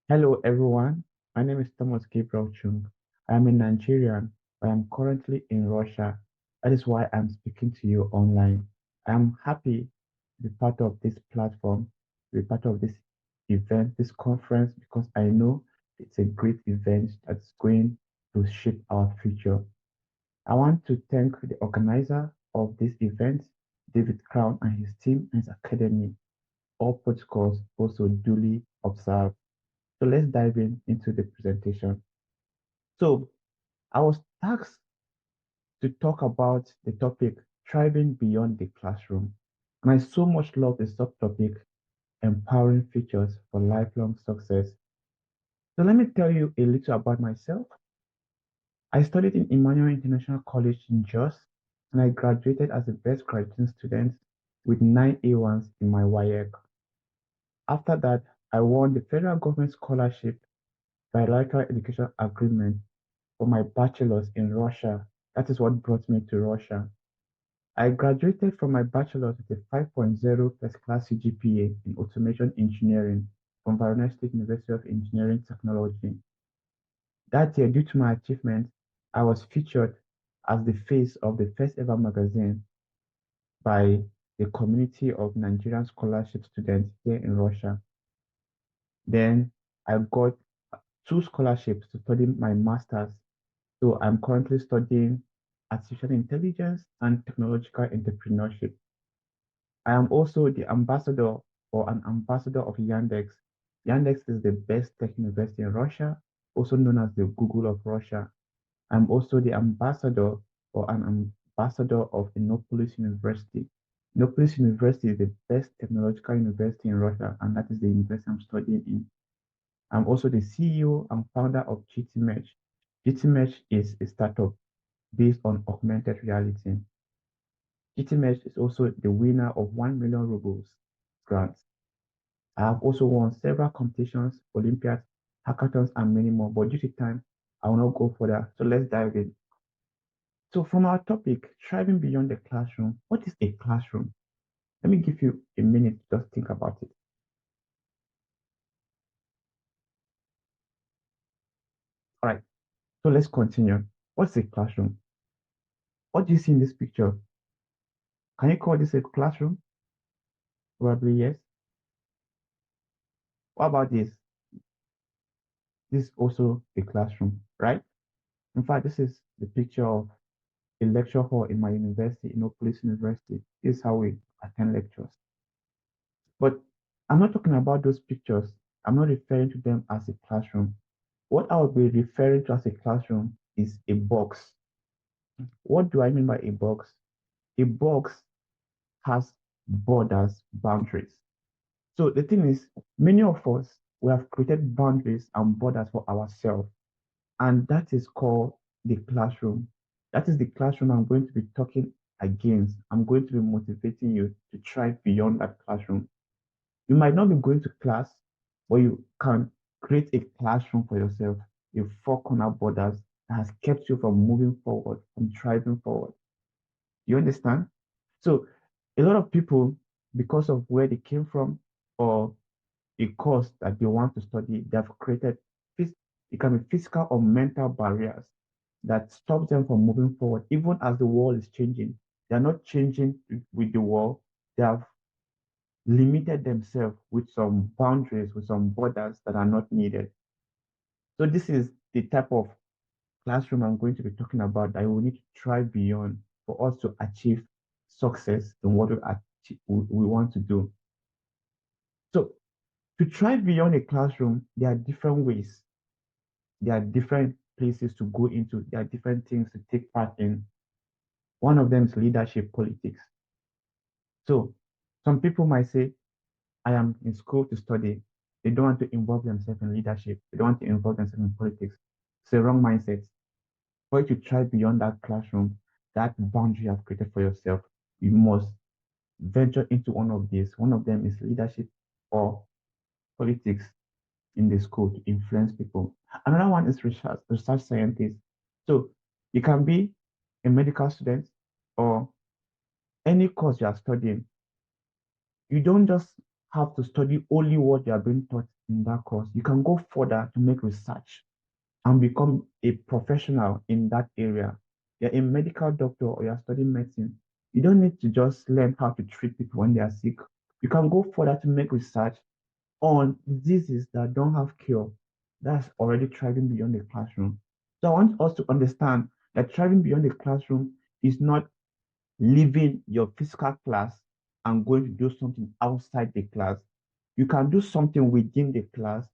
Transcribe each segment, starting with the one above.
Hello, everyone. My name is Gabriel Chung. I am a Nigerian, but I'm currently in Russia. That is why I'm speaking to you online. I am happy to be part of this platform, to be part of this event, this conference, because I know it's a great event that's going to shape our future. I want to thank the organizer of this event, David Crown, and his team and his academy. All protocols also duly observed. So let's dive into the presentation. So I was tasked to talk about the topic thriving beyond the classroom. And I so much love the subtopic empowering features for lifelong success. So let me tell you a little about myself. I studied in Emmanuel International College in Jos, and I graduated as the best graduating student with 9 A1s in my WAEC. After that, I won the federal government scholarship bilateral education agreement for my bachelor's in Russia. That is what brought me to Russia. I graduated from my bachelor's with a 5.0 first class CGPA in automation engineering from Varanasi State University of Engineering Technology. That year, due to my achievements, I was featured as the face of the first ever magazine by the community of Nigerian scholarship students here in Russia. Then I got two scholarships to study my master's. So I'm currently studying artificial intelligence and technological entrepreneurship. I am also the ambassador or an ambassador of Yandex. Yandex is the best tech university in Russia, also known as the Google of Russia. I'm also the ambassador or an ambassador of Innopolis University. Innopolis University is the best technological university in Russia, and that is the university I'm studying in. I'm also the CEO and founder of GTMesh. GTMesh is a startup based on augmented reality. GTMesh is also the winner of 1 million rubles grants. I have also won several competitions, Olympiads, hackathons, and many more. But due to time, I will not go further. So let's dive in. So, from our topic, thriving beyond the classroom, what is a classroom? Let me give you a minute to just think about it. All right, so let's continue. What's a classroom? What do you see in this picture? Can you call this a classroom? Probably yes. What about this? This is also a classroom, right? In fact, this is the picture of a lecture hall in my university, Innopolis University. This is how we attend lectures. But I'm not talking about those pictures. I'm not referring to them as a classroom. What I will be referring to as a classroom is a box. What do I mean by a box? A box has borders, boundaries. So the thing is, many of us, we have created boundaries and borders for ourselves. And that is called the classroom. That is the classroom I'm going to be talking against. I'm going to be motivating you to try beyond that classroom. You might not be going to class, but you can create a classroom for yourself, a four corner borders that has kept you from moving forward, from driving forward. You understand? So, a lot of people, because of where they came from or a course that they want to study, they have created it can be physical or mental barriers that stop them from moving forward, even as the world is changing. They are not changing with the world. They have limited themselves with some boundaries, with some borders that are not needed. So this is the type of classroom I'm going to be talking about that we need to try beyond for us to achieve success in what we want to do. So to try beyond a classroom, there are different ways. There are different places to go into. There are different things to take part in. One of them is leadership politics. So some people might say, I am in school to study. They don't want to involve themselves in leadership. They don't want to involve themselves in politics. It's a wrong mindset. For you to try beyond that classroom, that boundary you have created for yourself, you must venture into one of these. One of them is leadership or politics in the school to influence people. Another one is research scientist. So you can be a medical student or any course you are studying. You don't just have to study only what you are being taught in that course, you can go further to make research and become a professional in that area. You're a medical doctor or you're studying medicine. You don't need to just learn how to treat people when they are sick. You can go further to make research on diseases that don't have cure. That's already thriving beyond the classroom. So I want us to understand that thriving beyond the classroom is not leaving your physical class and going to do something outside the class. You can do something within the class,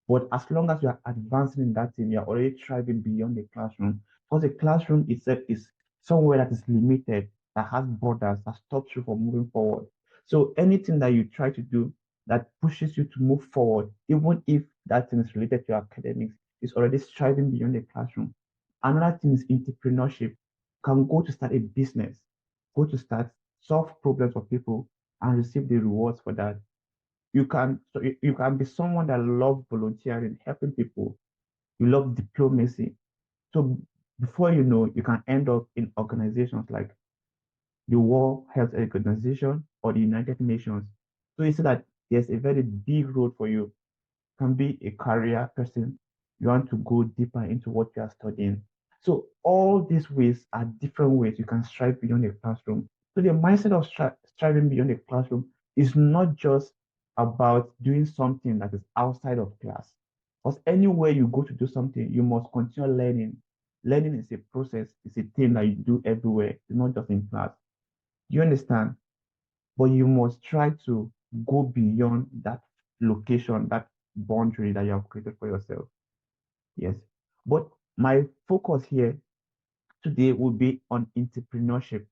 but as long as you are advancing in that thing, you're already thriving beyond the classroom. Because the classroom itself is somewhere that is limited, that has borders, that stops you from moving forward. So anything that you try to do that pushes you to move forward, even if that thing is related to your academics, is already striving beyond the classroom. Another thing is entrepreneurship. You can go to start a business, go to start, solve problems for people, and receive the rewards for that. You can be someone that loves volunteering, helping people. You love diplomacy. So before you know, you can end up in organizations like the World Health Organization or the United Nations. So you see that there's a very big road for you. Can be a career person. You want to go deeper into what you are studying. So all these ways are different ways you can strive beyond the classroom. So the mindset of striving beyond the classroom is not just about doing something that is outside of class. Because anywhere you go to do something, you must continue learning. Learning is a process, it's a thing that you do everywhere, it's not just in class. Do you understand? But you must try to go beyond that location, that boundary that you have created for yourself. Yes. But my focus here today will be on entrepreneurship.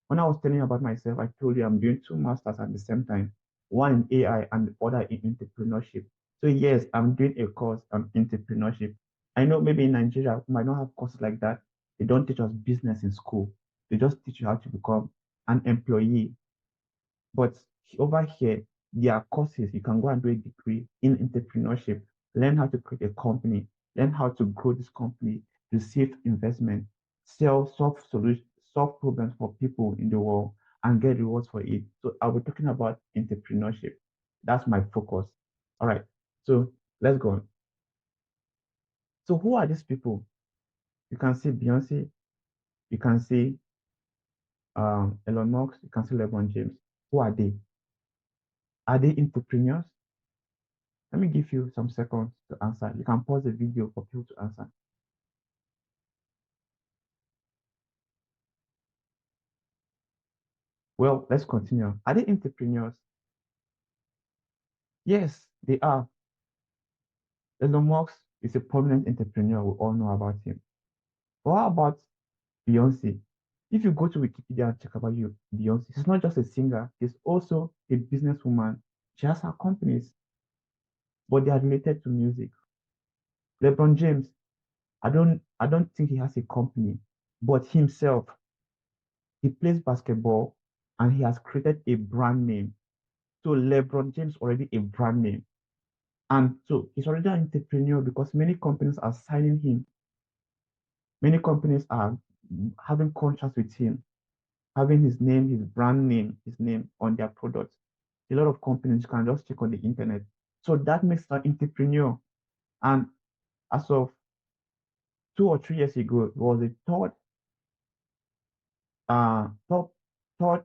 When I was telling you about myself, I told you I'm doing two masters at the same time, one in AI and the other in entrepreneurship. So yes, I'm doing a course on entrepreneurship. I know maybe in Nigeria we might not have courses like that. They don't teach us business in school. They just teach you how to become an employee. But over here, there are courses. You can go and do a degree in entrepreneurship, learn how to create a company, learn how to grow this company, receive investment, sell, solve solutions, solve problems for people in the world, and get rewards for it. So I'll be talking about entrepreneurship. That's my focus. All right. So let's go on. So who are these people? You can see Beyonce, you can see Elon Musk, you can see LeBron James. Who are they? Are they entrepreneurs? Let me give you some seconds to answer. You can pause the video for people to answer. Well, let's continue. Are they entrepreneurs? Yes, they are. Elon Musk is a prominent entrepreneur. We all know about him. But how about Beyonce? If you go to Wikipedia and check about you, Beyonce, she's not just a singer, she's also a businesswoman. She has her companies, but they are related to music. LeBron James, I don't think he has a company, but himself, he plays basketball and he has created a brand name. So LeBron James already a brand name. And so he's already an entrepreneur because many companies are signing him. Many companies are having contracts with him, having his name, his brand name, his name on their products. A lot of companies you can just check on the internet. So that makes an entrepreneur. And as of 2 or 3 years ago, he was the top third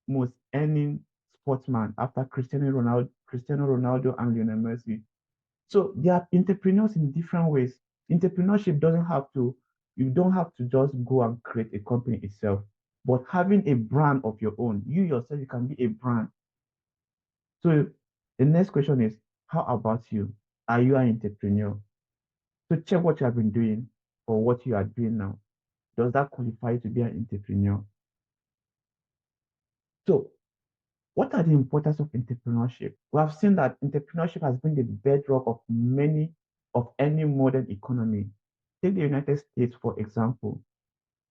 most earning sportsman after Cristiano Ronaldo and Lionel Messi. So they are entrepreneurs in different ways. Entrepreneurship doesn't have to, you don't have to just go and create a company itself, but having a brand of your own, you yourself, you can be a brand. So the next question is, how about you? Are you an entrepreneur? So check what you have been doing or what you are doing now. Does that qualify you to be an entrepreneur? So what are the importance of entrepreneurship? We have seen that entrepreneurship has been the bedrock of many of any modern economy. Take the United States, for example.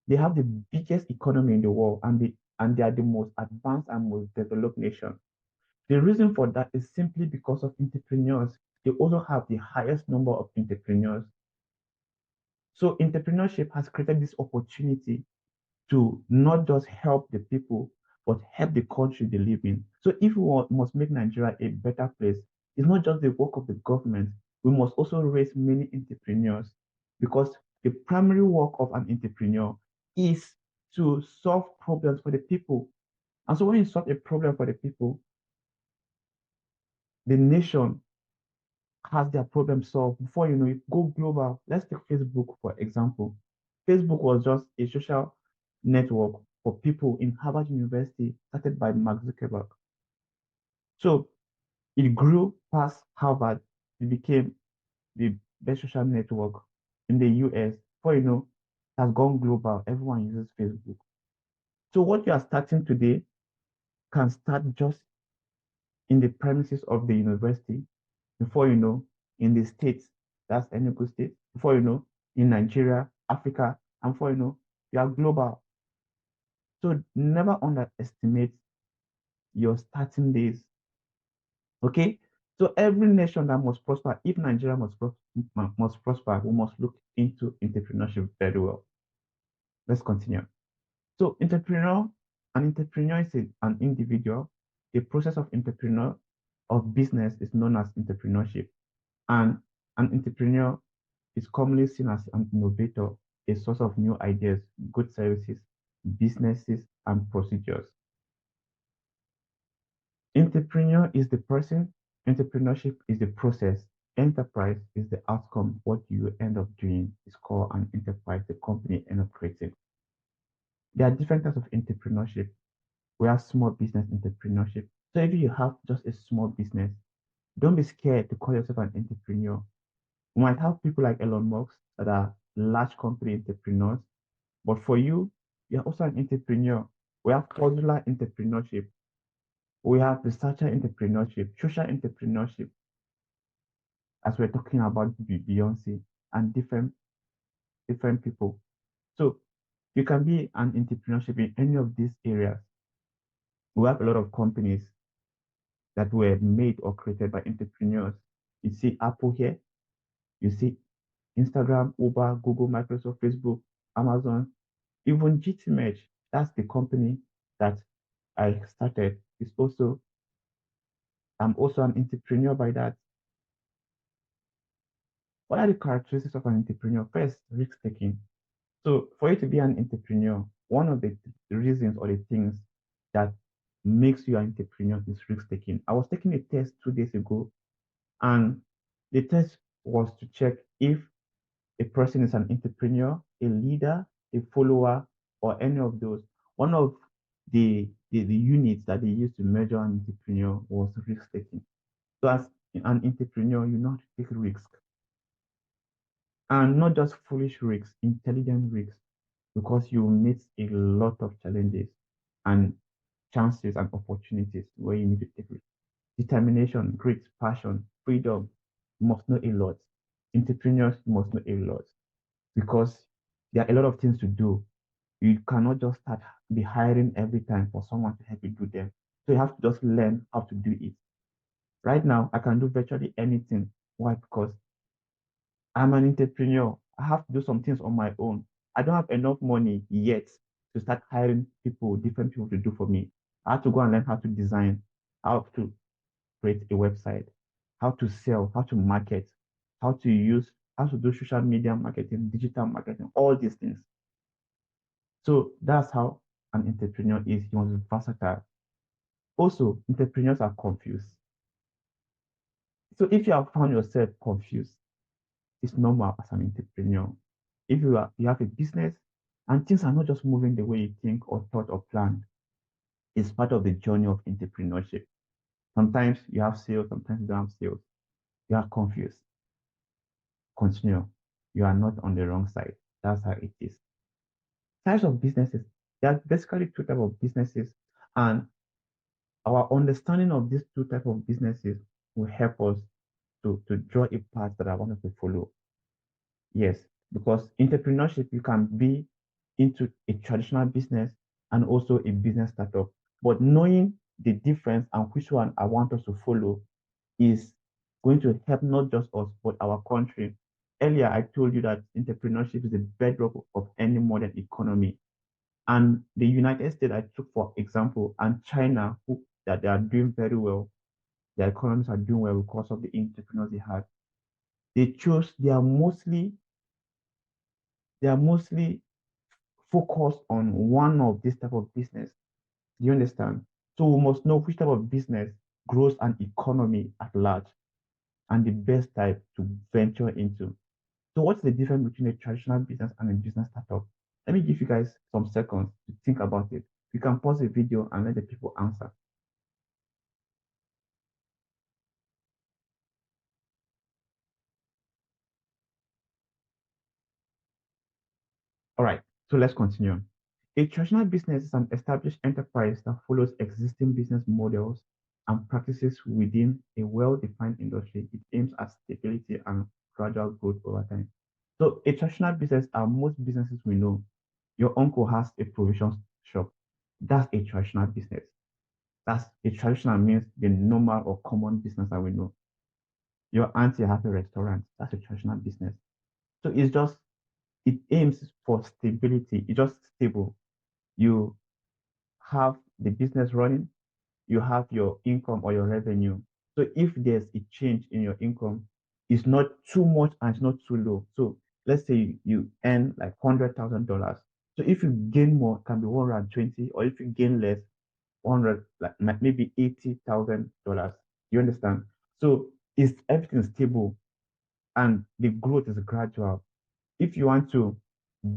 They have the biggest economy in the world and they are the most advanced and most developed nation. The reason for that is simply because of entrepreneurs. They also have the highest number of entrepreneurs. So entrepreneurship has created this opportunity to not just help the people, but help the country they live in. So if we must make Nigeria a better place, It's not just the work of the government. We must also raise many entrepreneurs because the primary work of an entrepreneur is to solve problems for the people. And so when you solve a problem for the people, the nation has their problem solved. Before you know it, go global. Let's take Facebook, for example. Facebook was just a social network for people in Harvard University, started by Mark Zuckerberg. So it grew past Harvard. It became the best social network in the US. Before you know, it has gone global. Everyone uses Facebook. So what you are starting today can start just in the premises of the university. Before you know, in the states, that's Enugu State. Before you know, in Nigeria, Africa, and before you know, you are global. So never underestimate your starting days. Okay? So every nation that must prosper, if Nigeria must prosper, we must look into entrepreneurship very well. Let's continue. So an entrepreneur is an individual. The process of entrepreneur of business is known as entrepreneurship. And an entrepreneur is commonly seen as an innovator, a source of new ideas, good services, businesses, and procedures. Entrepreneur is the person, entrepreneurship is the process, enterprise is the outcome. What you end up doing is called an enterprise, the company end up creating. There are different types of entrepreneurship. We have small business entrepreneurship. So if you have just a small business, don't be scared to call yourself an entrepreneur. We might have people like Elon Musk that are large company entrepreneurs, but for you, you're also an entrepreneur. We have modular entrepreneurship. We have researcher entrepreneurship, social entrepreneurship, as we're talking about Beyonce and different people. So you can be an entrepreneurship in any of these areas. We have a lot of companies that were made or created by entrepreneurs. You see Apple here, you see Instagram, Uber, Google, Microsoft, Facebook, Amazon, even GTMH. That's the company that I started. I'm also an entrepreneur by that. What are the characteristics of an entrepreneur? First, risk taking. So for you to be an entrepreneur, one of the reasons or the things that makes you an entrepreneur is risk taking. I was taking a test 2 days ago, and the test was to check if a person is an entrepreneur, a leader, a follower, or any of those. One of the units that they used to measure an entrepreneur was risk taking. So as an entrepreneur, you know how to take risk. And not just foolish risks, intelligent risks, because you meet a lot of challenges and chances and opportunities where you need to take risks. Determination, grit, passion, freedom, you must know a lot. Entrepreneurs must know a lot because there are a lot of things to do. You cannot just start be hiring every time for someone to help you do them. So you have to just learn how to do it. Right now, I can do virtually anything. Why? Because I'm an entrepreneur. I have to do some things on my own. I don't have enough money yet to start hiring people, different people to do for me. I have to go and learn how to design, how to create a website, how to sell, how to market, how to do social media marketing, digital marketing, all these things. So that's how an entrepreneur is. He must be versatile. Also, entrepreneurs are confused. So if you have found yourself confused, it's normal as an entrepreneur. If you have a business and things are not just moving the way you think or thought or planned, it's part of the journey of entrepreneurship. Sometimes you have sales, sometimes you don't have sales. You are confused. Continue. You are not on the wrong side. That's how it is. Types of businesses. There are basically two types of businesses, and our understanding of these two types of businesses will help us to draw a path that I want us to follow. Yes, because entrepreneurship, you can be into a traditional business and also a business startup. But knowing the difference and which one I want us to follow is going to help not just us, but our country. Earlier, I told you that entrepreneurship is the bedrock of any modern economy. And the United States, I took for example, and China, that they are doing very well. their economies are doing well because of the entrepreneurs they had. They chose, they are mostly focused on one of this type of business. Do you understand? So we must know which type of business grows an economy at large and the best type to venture into. So what's the difference between a traditional business and a business startup? Let me give you guys some seconds to think about it. You can pause the video and let the people answer. All right, so let's continue. A traditional business is an established enterprise that follows existing business models and practices within a well-defined industry. It aims at stability and gradual growth over time. So a traditional business are most businesses we know. Your uncle has a provision shop. That's a traditional business. That's a traditional means the normal or common business that we know. Your auntie has a restaurant. That's a traditional business. So it aims for stability. It's just stable. You have the business running, you have your income or your revenue. So if there's a change in your income, it's not too much and it's not too low. So let's say you earn like $100,000. So if you gain more, it can be 120, or if you gain less, 100, like maybe $80,000. You understand? So it's everything stable and the growth is gradual. If you want to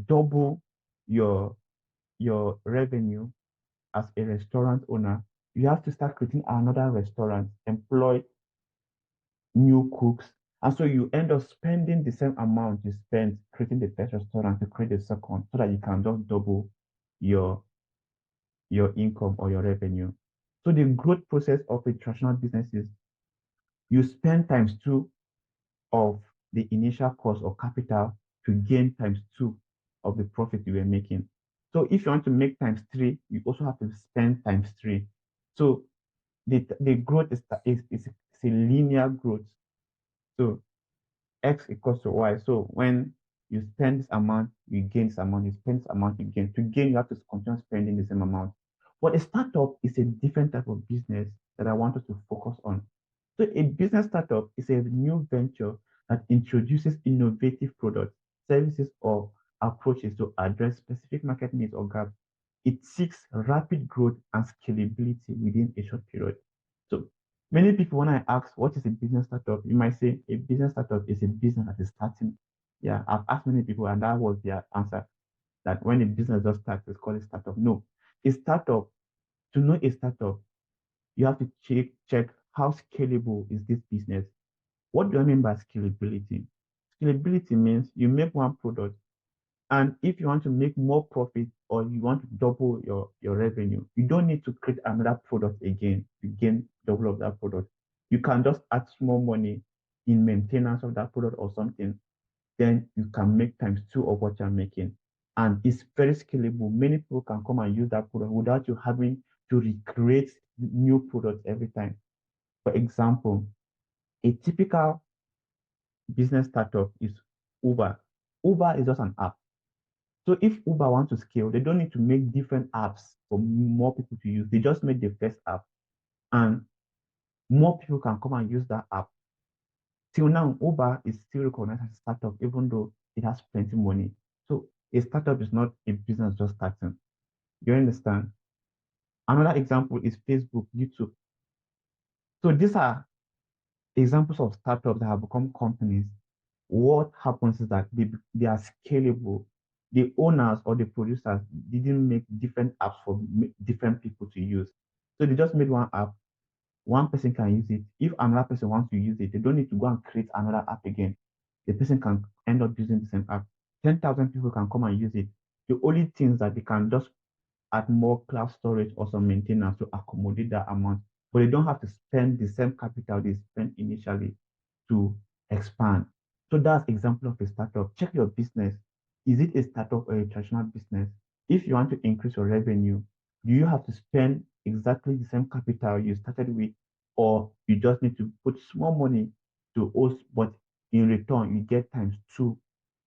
double your revenue as a restaurant owner, you have to start creating another restaurant, employ new cooks. And so you end up spending the same amount you spent creating the first restaurant to create the second so that you can just double your income or your revenue. So the growth process of a traditional business is you spend times two of the initial cost or capital to gain times two of the profit you were making. So if you want to make times three, you also have to spend times three. So the growth is a linear growth. So X equals to Y. So when you spend this amount, you gain this amount, you spend this amount, you gain. To gain, you have to continue spending the same amount. But a startup is a different type of business that I wanted to focus on. So a business startup is a new venture that introduces innovative products, services, or approaches to address specific market needs or gaps. It seeks rapid growth and scalability within a short period. So many people, when I ask what is a business startup, you might say a business startup is a business that is starting. Yeah, I've asked many people, and that was their answer, that when a business just starts, it's called a startup. No, a startup, to know a startup, you have to check how scalable is this business. What do I mean by scalability? Scalability means you make one product, and if you want to make more profit or you want to double your revenue, you don't need to create another product again to gain double of that product. You can just add small money in maintenance of that product or something, then you can make times two of what you're making. And it's very scalable. Many people can come and use that product without you having to recreate new products every time. For example, a typical business startup is Uber. Uber is just an app. So if Uber wants to scale, they don't need to make different apps for more people to use. They just make the first app and more people can come and use that app. Till now, Uber is still recognized as a startup, even though it has plenty money. So a startup is not a business just starting. You understand? Another example is Facebook, YouTube. So these are examples of startups that have become companies. What happens is that they are scalable. The owners or the producers didn't make different apps for different people to use. So they just made one app. One person can use it. If another person wants to use it, they don't need to go and create another app again. The person can end up using the same app. 10,000 people can come and use it. The only things that they can just add more cloud storage or some maintenance to accommodate that amount. But they don't have to spend the same capital they spent initially to expand. So that's example of a startup. Check your business. Is it a startup or a traditional business? If you want to increase your revenue, do you have to spend exactly the same capital you started with, or you just need to put small money to host, but in return you get times two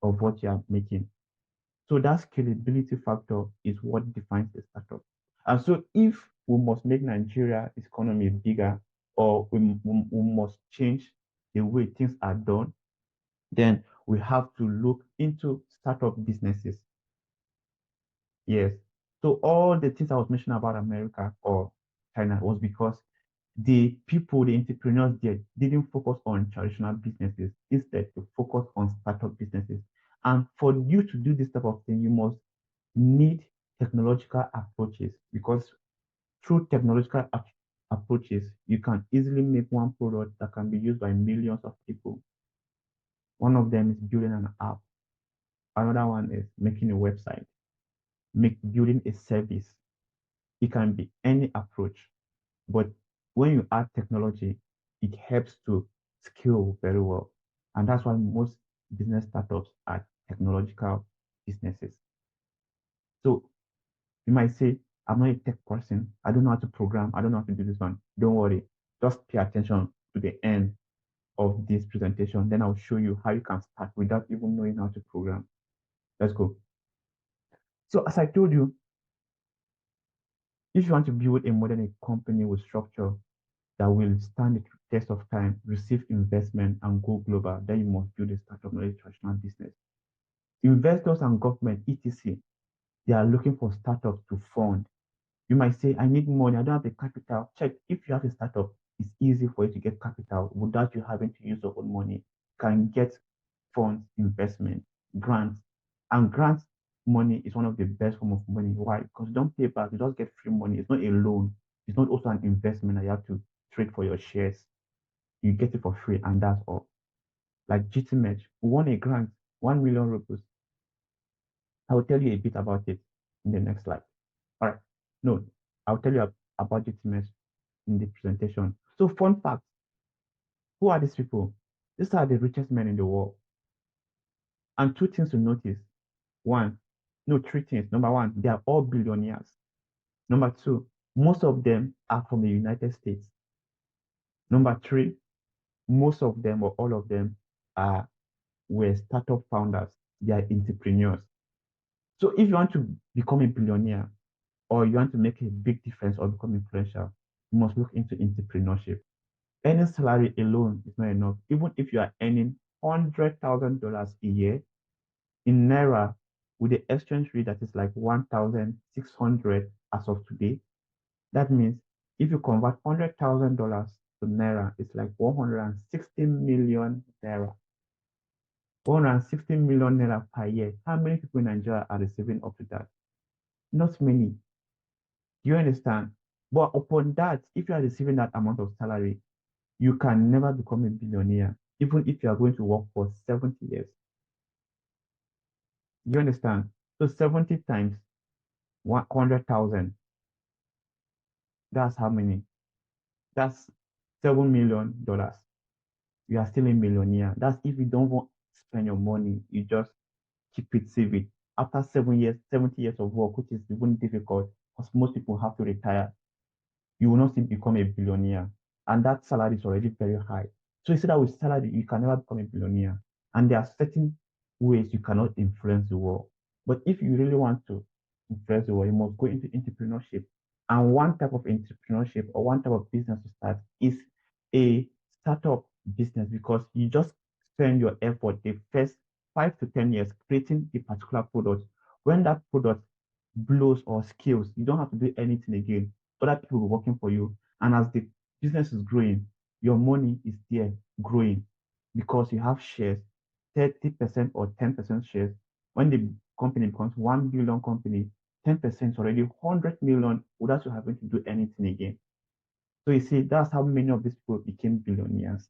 of what you are making? So that scalability factor is what defines a startup. And so if we must make Nigeria's economy bigger, or we must change the way things are done, then we have to look into startup businesses. Yes. So all the things I was mentioning about America or China was because the people, the entrepreneurs there didn't focus on traditional businesses. Instead, they focus on startup businesses. And for you to do this type of thing, you must need technological approaches, because through technological approaches, you can easily make one product that can be used by millions of people. One of them is building an app. Another one is making a website, building a service. It can be any approach, but when you add technology, it helps to scale very well. And that's why most business startups are technological businesses. So you might say, I'm not a tech person. I don't know how to program. I don't know how to do this one. Don't worry. Just pay attention to the end of this presentation. Then I'll show you how you can start without even knowing how to program. Let's go. So as I told you, if you want to build a modern company with structure that will stand the test of time, receive investment, and go global, then you must build a startup, not a traditional business. Investors and government, etc., they are looking for startups to fund. You might say, I need money, I don't have the capital. Check, if you have a startup, it's easy for you to get capital without you having to use your own money. You can get funds, investment, grants. And grants money is one of the best form of money. Why? Because you don't pay back, you just get free money. It's not a loan. It's not also an investment that you have to trade for your shares. You get it for free, and that's all. Like GTMH, we won a grant, 1 million rupees. I will tell you a bit about it in the next slide. All right. No, I'll tell you about GTMH in the presentation. So, fun fact, who are these people? These are the richest men in the world. And two things to notice. One, no, three things. Number one, they are all billionaires. Number two, most of them are from the United States. Number three, most of them or all of them are were startup founders. They are entrepreneurs. So if you want to become a billionaire or you want to make a big difference or become influential, you must look into entrepreneurship. Earning salary alone is not enough. Even if you are earning $100,000 a year in Naira with the exchange rate that is like 1,600 as of today, that means if you convert $100,000 to Naira, it's like 160 million Naira. 160 million Naira per year. How many people in Nigeria are receiving up to that? Not many. Do you understand? But upon that, if you are receiving that amount of salary, you can never become a billionaire, even if you are going to work for 70 years. You understand? So 70 times 100,000, that's how many? That's $7 million. You are still a millionaire. That's if you don't want to spend your money, you just keep it, save it. After 7 years, 70 years of work, which is even difficult, because most people have to retire, you will not still become a billionaire. And that salary is already very high. So you see that with salary, you can never become a billionaire. And there are certain ways you cannot influence the world. But if you really want to influence the world, you must go into entrepreneurship. And one type of entrepreneurship or one type of business to start is a startup business, because you just spend your effort the first 5 to 10 years creating a particular product. When that product blows or scales, you don't have to do anything again. Other people will be working for you. And as the business is growing, your money is there growing because you have shares, 30% or 10% shares. When the company becomes 1 billion company, 10% is already 100 million without you having to do anything again. So you see, that's how many of these people became billionaires.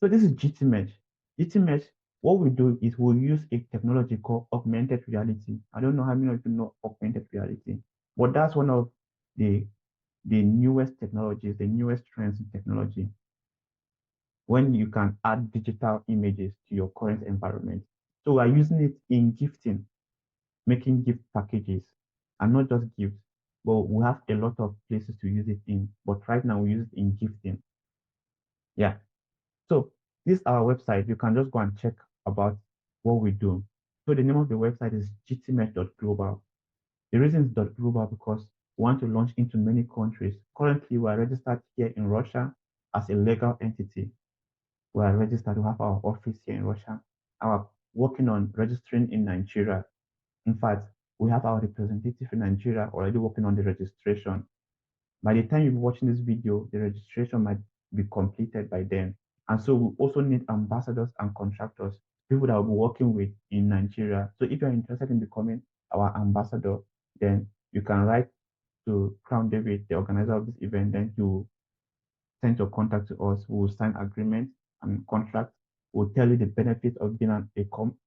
So this is GTMesh. GTMesh, what we do is we use a technology called augmented reality. I don't know how many of you know augmented reality, but that's one of the newest technologies, the newest trends in technology, when you can add digital images to your current environment. So we're using it in gifting, making gift packages, and not just gifts, but we have a lot of places to use it in. But right now we use it in gifting. Yeah. So this is our website. You can just go and check about what we do. So the name of the website is gtmesh.global. The reason it's .global because We want to launch into many countries. Currently, we are registered here in Russia as a legal entity. We are registered to have our office here in Russia. Our working on registering in Nigeria. In fact, we have our representative in Nigeria already working on the registration. By the time you're watching this video, the registration might be completed by then. And so we also need ambassadors and contractors, people that will be working with in Nigeria. So if you're interested in becoming our ambassador, then you can write to Crown David, the organizer of this event, then you send your contact to us. We will sign agreement and contract. We'll tell you the benefits of being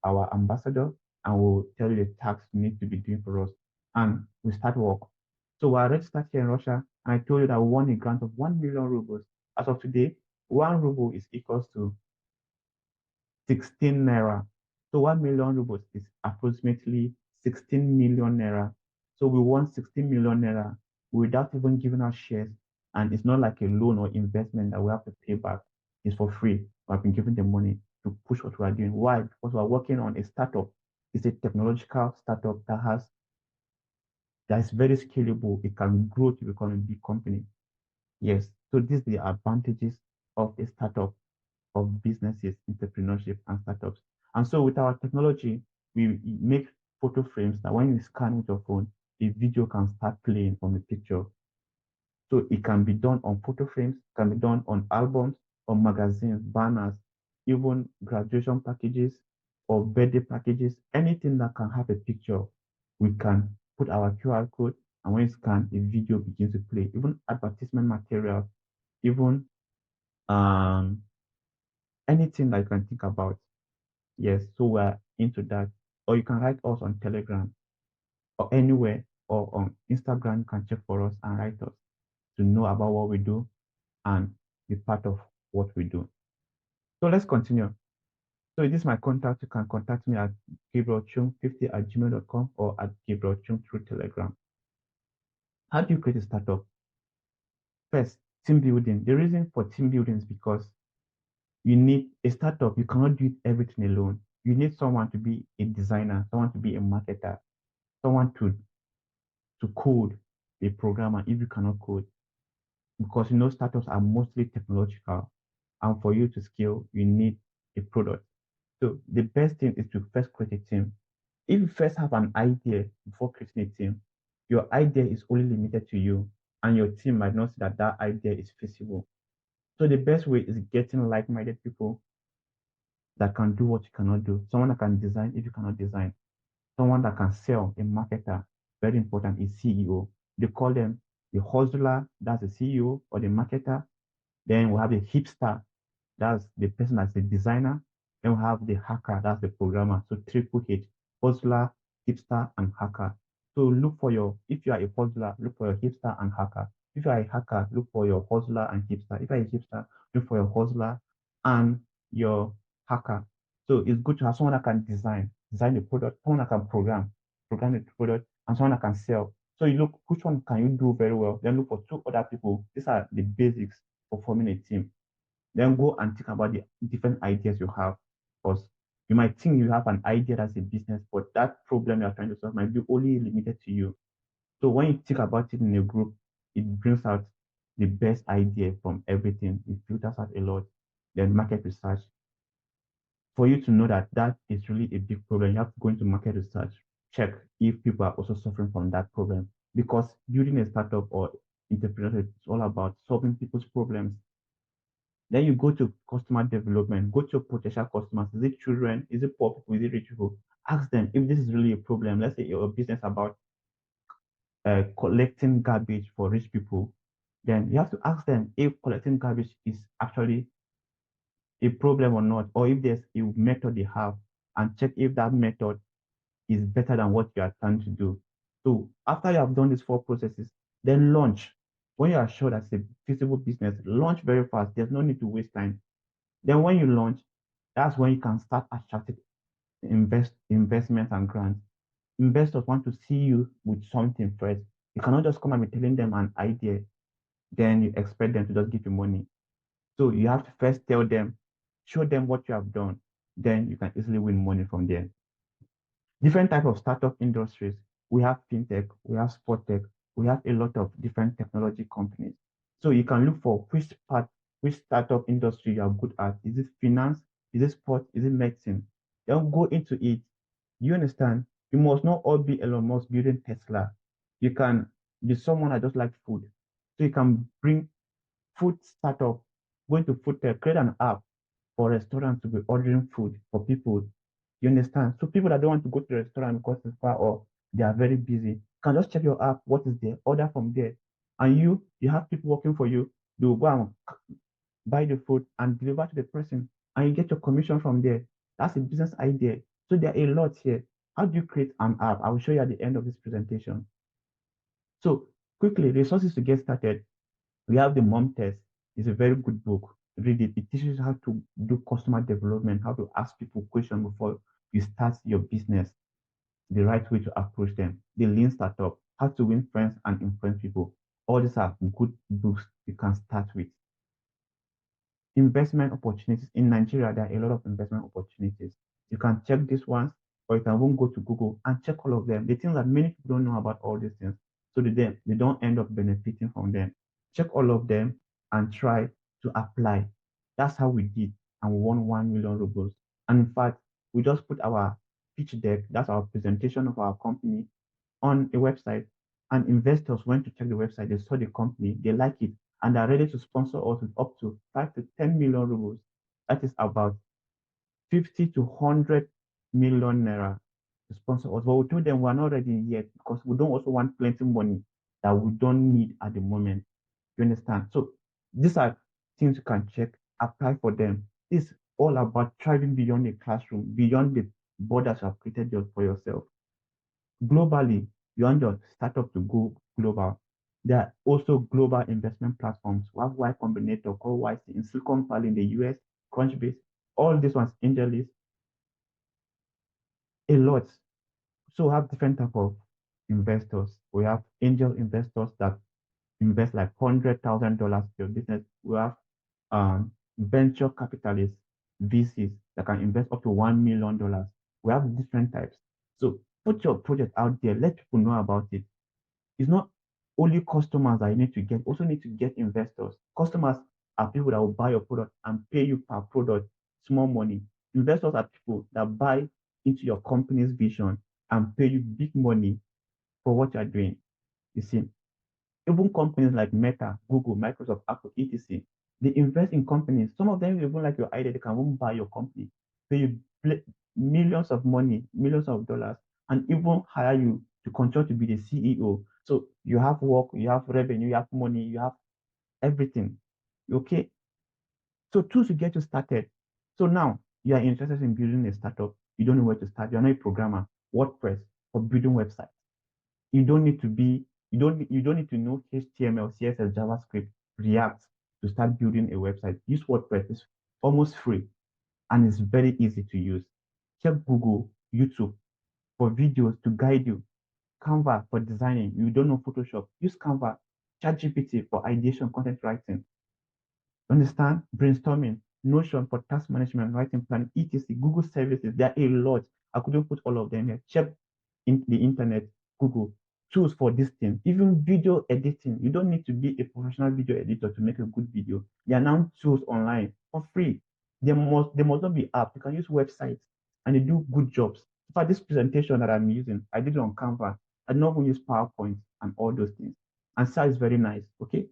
our ambassador, and we'll tell you the tax you need to be doing for us. And we start work. So we are registered here in Russia, and I told you that we won a grant of 1 million rubles. As of today, 1 ruble is equals to 16 naira. So 1 million rubles is approximately 16 million naira. So we won 16 million naira without even giving us shares. And it's not like a loan or investment that we have to pay back. It's for free. We have been given the money to push what we are doing. Why? Because we are working on a startup. It's a technological startup that is very scalable. It can grow to become a big company. Yes. So these are the advantages of a startup, of businesses, entrepreneurship, and startups. And so with our technology, we make photo frames that when you scan with your phone, the video can start playing from the picture. So it can be done on photo frames, can be done on albums, on magazines, banners, even graduation packages or birthday packages, anything that can have a picture. We can put our QR code, and when you scan, the video begins to play. Even advertisement materials, even um, anything that you can think about. Yes, so we're into that. Or you can write us on Telegram or anywhere, or on Instagram. You can check for us and write us to know about what we do and be part of what we do. So let's continue. So this is my contact. You can contact me at gabrielchung50@gmail.com or at gabrielchung through Telegram. How do you create a startup? First, team building. The reason for team building is because you need a startup. You cannot do everything alone. You need someone to be a designer, someone to be a marketer, someone to code, a programmer if you cannot code. Because startups are mostly technological. And for you to scale, you need a product. So the best thing is to first create a team. If you first have an idea before creating a team, your idea is only limited to you, and your team might not see that that idea is feasible. So the best way is getting like-minded people that can do what you cannot do. Someone that can design if you cannot design. Someone that can sell, a marketer. Very important is CEO. They call them the hustler, that's the CEO, or the marketer. Then we have the hipster, that's the person that's the designer. Then we have the hacker, that's the programmer. So triple H, hustler, hipster, and hacker. So look for if you are a hustler, look for your hipster and hacker. If you are a hacker, look for your hustler and hipster. If you are a hipster, look for your hustler and your hacker. So it's good to have someone that can design the product, someone that can program the product, and someone that can sell. So you look which one can you do very well. Then look for two other people. These are the basics for forming a team. Then go and think about the different ideas you have. Because you might think you have an idea that's a business, but that problem you're trying to solve might be only limited to you. So when you think about it in a group, it brings out the best idea from everything. It filters out a lot. Then market research. For you to know that that is really a big problem, you have to go into market research, check if people are also suffering from that problem. Because building a startup or entrepreneurship is all about solving people's problems. Then you go to customer development, go to your potential customers. Is it children? Is it poor people? Is it rich people? Ask them if this is really a problem. Let's say you're a business about collecting garbage for rich people. Then you have to ask them if collecting garbage is actually a problem or not, or if there's a method they have, and check if that method is better than what you are trying to do. So after you have done these four processes, then launch. When you are sure that's a feasible business, launch very fast. There's no need to waste time. Then when you launch, that's when you can start attracting investments and grants. Investors want to see you with something first. You cannot just come and be telling them an idea, then you expect them to just give you money. So you have to first tell them, show them what you have done, then you can easily win money from there. Different type of startup industries. We have fintech, we have sport tech, we have a lot of different technology companies. So you can look for which startup industry you are good at. Is it finance? Is it sport? Is it medicine? Then go into it. You understand? You must not all be Elon Musk building Tesla. You can be someone that just like food. So you can bring food startup, go into food tech, create an app for restaurants to be ordering food for people. You understand? So people that don't want to go to the restaurant because it's far or they are very busy can just check your app, what is there, order from there. And you have people working for you. They will go and buy the food and deliver to the person, and you get your commission from there. That's a business idea. So there are a lot here. How do you create an app? I will show you at the end of this presentation. So quickly, resources to get started. We have the Mom Test. It's a very good book. Read it. It teaches you how to do customer development, how to ask people questions before you start your business, the right way to approach them. The Lean Startup, how to win friends and influence people. All these are good books you can start with. Investment opportunities in Nigeria, there are a lot of investment opportunities. You can check these ones, or you can even go to Google and check all of them. The things that many people don't know about all these things, so they don't end up benefiting from them. Check all of them and try to apply. That's how we did, and we won 1 million rubles. And in fact, we just put our pitch deck, that's our presentation of our company, on a website, and investors went to check the website, they saw the company, they like it, and are ready to sponsor us with up to 5 to 10 million rubles. That is about 50 to 100 million naira to sponsor us. But we told them we're not ready yet because we don't also want plenty money that we don't need at the moment. You understand? So these are things you can check, apply for them. It's all about thriving beyond the classroom, beyond the borders you have created for yourself. Globally, you want your startup to go global. There are also global investment platforms. We have Y Combinator called YC in Silicon Valley in the US, Crunchbase, all these ones, AngelList, a lot. So we have different type of investors. We have angel investors that invest like $100,000 to your business. We have venture capitalists, VCs that can invest up to $1 million. We have different types. So put your project out there, let people know about it. It's not only customers that you need to get, also need to get investors. Customers are people that will buy your product and pay you per product small money. Investors are people that buy into your company's vision and pay you big money for what you're doing. You see, even companies like Meta, Google, Microsoft, Apple, etc., they invest in companies. Some of them even like your idea, they can even buy your company, pay you millions of money, millions of dollars, and even hire you to continue to be the CEO. So you have work, you have revenue, you have money, you have everything. Okay. So tools to get you started. So now you are interested in building a startup. You don't know where to start. You're not a programmer. WordPress for building websites. You don't need to be, you don't need to know HTML, CSS, JavaScript, React to start building a website. Use WordPress. It's almost free and it's very easy to use. Check Google, YouTube for videos to guide you. Canva for designing. You don't know Photoshop. Use Canva. ChatGPT for ideation, content writing. Understand? Brainstorming, Notion for task management, writing plan, etc. Google services. There are a lot. I couldn't put all of them here. Check in the internet, Google tools for this thing. Even video editing. You don't need to be a professional video editor to make a good video. There are now tools online for free. There must not be apps. You can use websites and they do good jobs. In fact, this presentation that I'm using, I did it on Canva. I don't even use PowerPoint and all those things. And so it's very nice. Okay.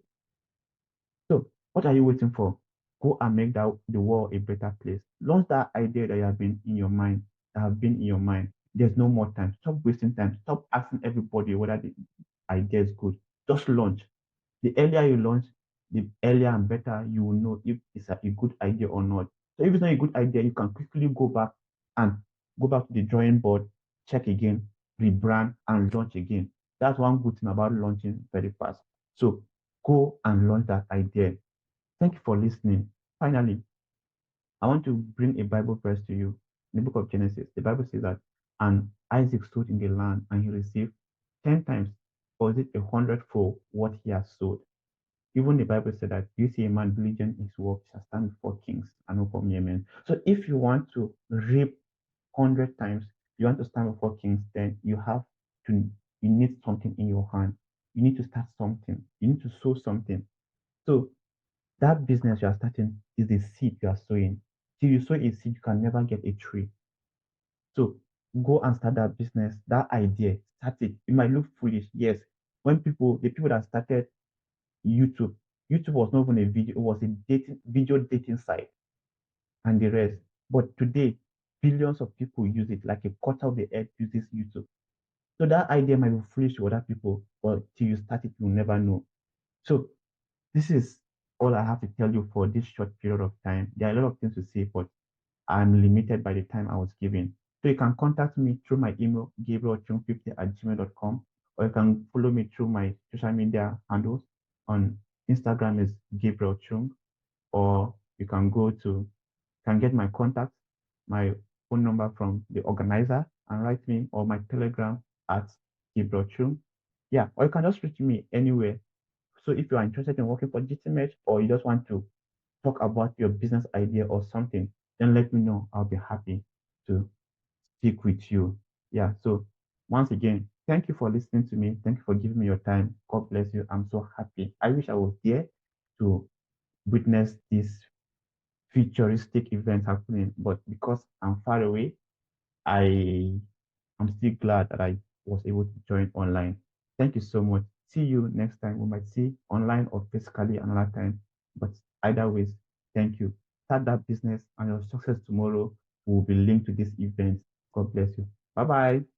So, what are you waiting for? Go and make the world a better place. Launch that idea that you have been in your mind, that have been in your mind. There's no more time. Stop wasting time. Stop asking everybody whether the idea is good. Just launch. The earlier you launch, the earlier and better you will know if it's a good idea or not. So if it's not a good idea, you can quickly and go back to the drawing board, check again, rebrand, and launch again. That's one good thing about launching very fast. So go and launch that idea. Thank you for listening. Finally, I want to bring a Bible verse to you. In the book of Genesis, the Bible says that, and Isaac stood in the land and he received 10 times, or is it 100-fold what he has sowed? Even the Bible said that you see a man diligent in his work shall stand before kings and before mere men. So if you want to reap 100 times, you want to stand before kings, then you need something in your hand. you need to start something. You need to sow something. So that business you are starting is the seed you are sowing. Till you sow a seed, you can never get a tree. So go and start that business, that idea, start it. It might look foolish, yes. The people that started YouTube, YouTube was not even a video, it was a video dating site and the rest. But today, billions of people use it, like a quarter of the earth uses YouTube. So that idea might be foolish to other people, but till you start it, you'll never know. So this is all I have to tell you for this short period of time. There are a lot of things to say, but I'm limited by the time I was given. So you can contact me through my email, gabrielchung50@gmail.com, or you can follow me through my social media handles. On Instagram is Gabriel Chung, or you can can get my contact, my phone number from the organizer and write me or my telegram at Gabriel Chung. Yeah, or you can just reach me anywhere. So if you are interested in working for GTMH or you just want to talk about your business idea or something, then let me know. I'll be happy to speak with you. Yeah. So once again, thank you for listening to me. Thank you for giving me your time. God bless you. I'm so happy. I wish I was there to witness this futuristic event happening, but because I'm far away, I am still glad that I was able to join online. Thank you so much. See you next time. We might see online or physically another time. But either ways, thank you. Start that business and your success tomorrow will be linked to this event. God bless you. Bye bye.